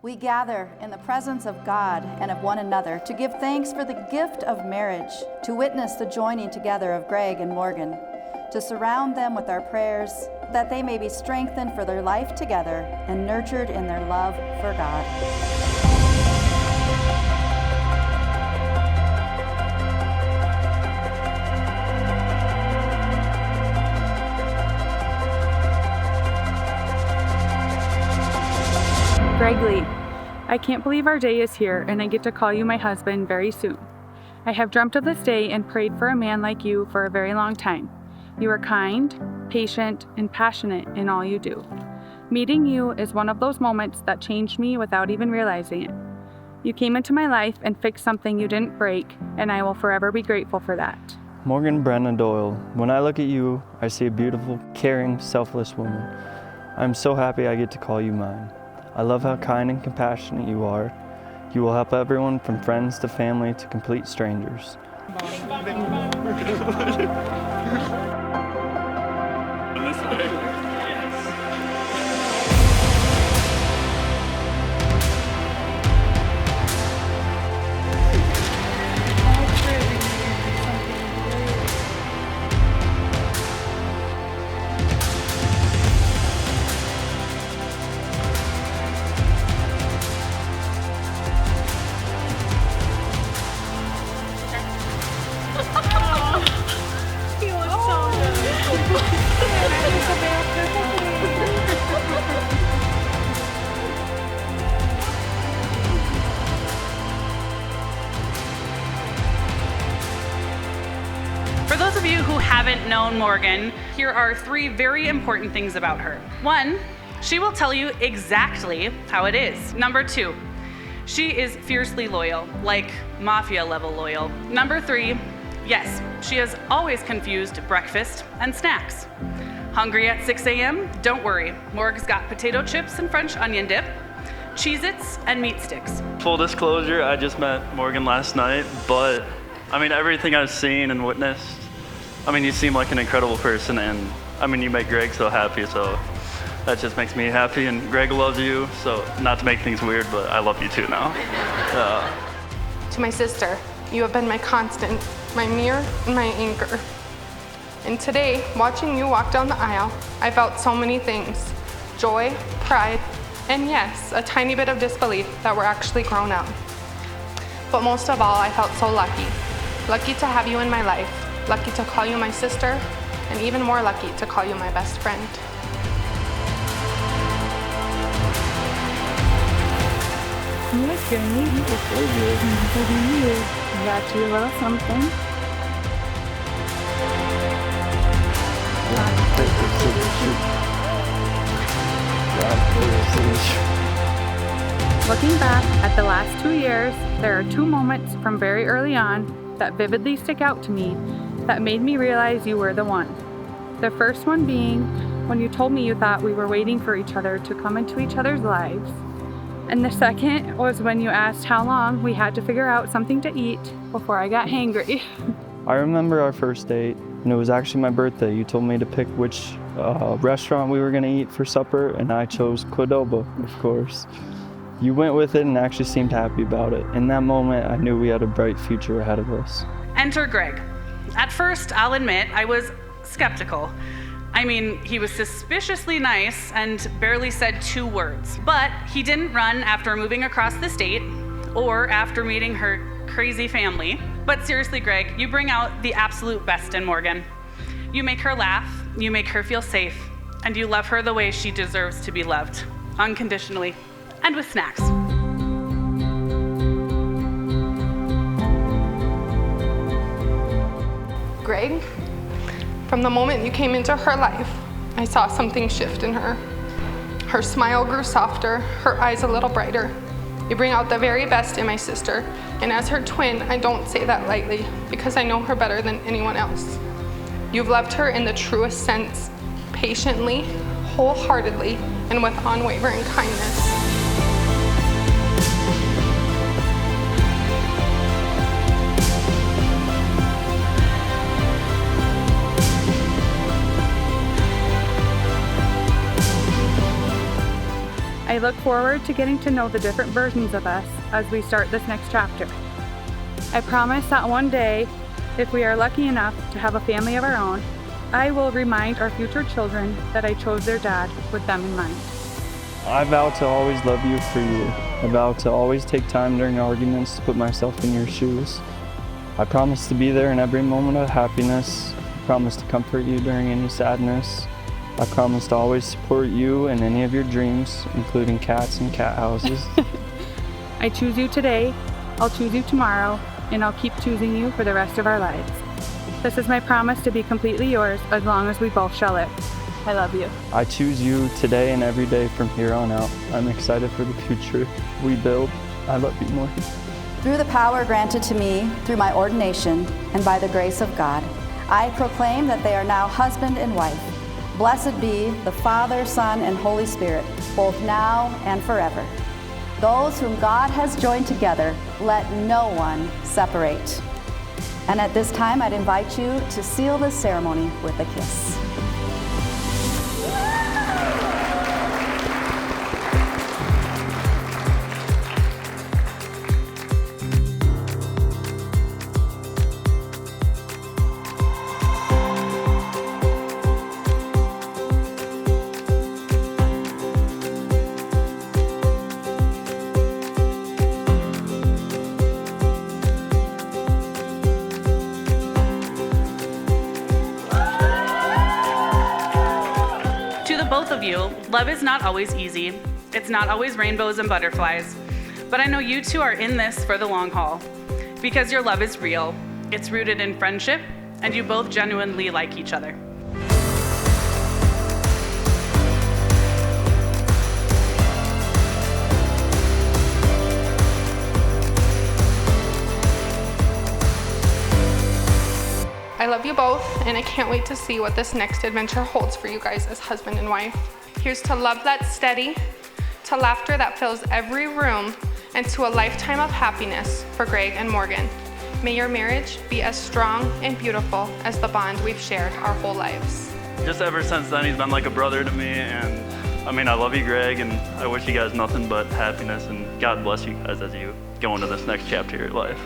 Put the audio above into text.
We gather in the presence of God and of one another to give thanks for the gift of marriage, to witness the joining together of Greg and Morgan, to surround them with our prayers that they may be strengthened for their life together and nurtured in their love for God. Greg Lee, I can't believe our day is here and I get to call you my husband very soon. I have dreamt of this day and prayed for a man like you for a very long time. You are kind, patient, and passionate in all you do. Meeting you is one of those moments that changed me without even realizing it. You came into my life and fixed something you didn't break, and I will forever be grateful for that. Morgan Brenna Doyle, when I look at you, I see a beautiful, caring, selfless woman. I'm so happy I get to call you mine. I love how kind and compassionate you are. You will help everyone from friends to family to complete strangers. For those of you who haven't known Morgan, here are 3 very important things about her. 1, she will tell you exactly how it is. Number 2, she is fiercely loyal, like mafia level loyal. Number 3, yes, she has always confused breakfast and snacks. Hungry at 6 a.m.? Don't worry, Morg's got potato chips and French onion dip, Cheez-Its, and meat sticks. Full disclosure, I just met Morgan last night, but everything I've seen and witnessed, you seem like an incredible person, and you make Greg so happy, so that just makes me happy, and Greg loves you, so not to make things weird, but I love you too now. To my sister, you have been my constant, my mirror, and my anchor. And today, watching you walk down the aisle, I felt so many things: joy, pride, and yes, a tiny bit of disbelief that we're actually grown up. But most of all, I felt so lucky. Lucky to have you in my life, lucky to call you my sister, and even more lucky to call you my best friend. Yes, your need is so good. Got you a little something. Looking back at the last 2 years, there are 2 moments from very early on that vividly stick out to me that made me realize you were the one. The first one being when you told me you thought we were waiting for each other to come into each other's lives. And the second was when you asked how long we had to figure out something to eat before I got hangry. I remember our first date, and it was actually my birthday. You told me to pick which restaurant we were going to eat for supper, and I chose Qdoba, of course. You went with it and actually seemed happy about it. In that moment, I knew we had a bright future ahead of us. Enter Greg. At first, I'll admit, I was skeptical. He was suspiciously nice and barely said 2 words. But he didn't run after moving across the state or after meeting her crazy family. But seriously, Greg, you bring out the absolute best in Morgan. You make her laugh, you make her feel safe, and you love her the way she deserves to be loved, unconditionally, and with snacks. Greg, from the moment you came into her life, I saw something shift in her. Her smile grew softer, her eyes a little brighter. You bring out the very best in my sister, and as her twin, I don't say that lightly, because I know her better than anyone else. You've loved her in the truest sense, patiently, wholeheartedly, and with unwavering kindness. I look forward to getting to know the different versions of us as we start this next chapter. I promise that one day, if we are lucky enough to have a family of our own, I will remind our future children that I chose their dad with them in mind. I vow to always love you for you. I vow to always take time during arguments to put myself in your shoes. I promise to be there in every moment of happiness. I promise to comfort you during any sadness. I promise to always support you in any of your dreams, including cats and cat houses. I choose you today, I'll choose you tomorrow, and I'll keep choosing you for the rest of our lives. This is my promise to be completely yours as long as we both shall live. I love you. I choose you today and every day from here on out. I'm excited for the future we build. I love you, Morgan. Through the power granted to me through my ordination and by the grace of God, I proclaim that they are now husband and wife. Blessed be the Father, Son, and Holy Spirit, both now and forever. Those whom God has joined together, let no one separate. And at this time, I'd invite you to seal this ceremony with a kiss. Both of you, love is not always easy. It's not always rainbows and butterflies. But I know you two are in this for the long haul because your love is real. It's rooted in friendship, and you both genuinely like each other. I love you both, and I can't wait to see what this next adventure holds for you guys as husband and wife. Here's to love that's steady, to laughter that fills every room, and to a lifetime of happiness for Greg and Morgan. May your marriage be as strong and beautiful as the bond we've shared our whole lives. Just ever since then, he's been like a brother to me, and I love you, Greg, and I wish you guys nothing but happiness, and God bless you guys as you go into this next chapter of your life.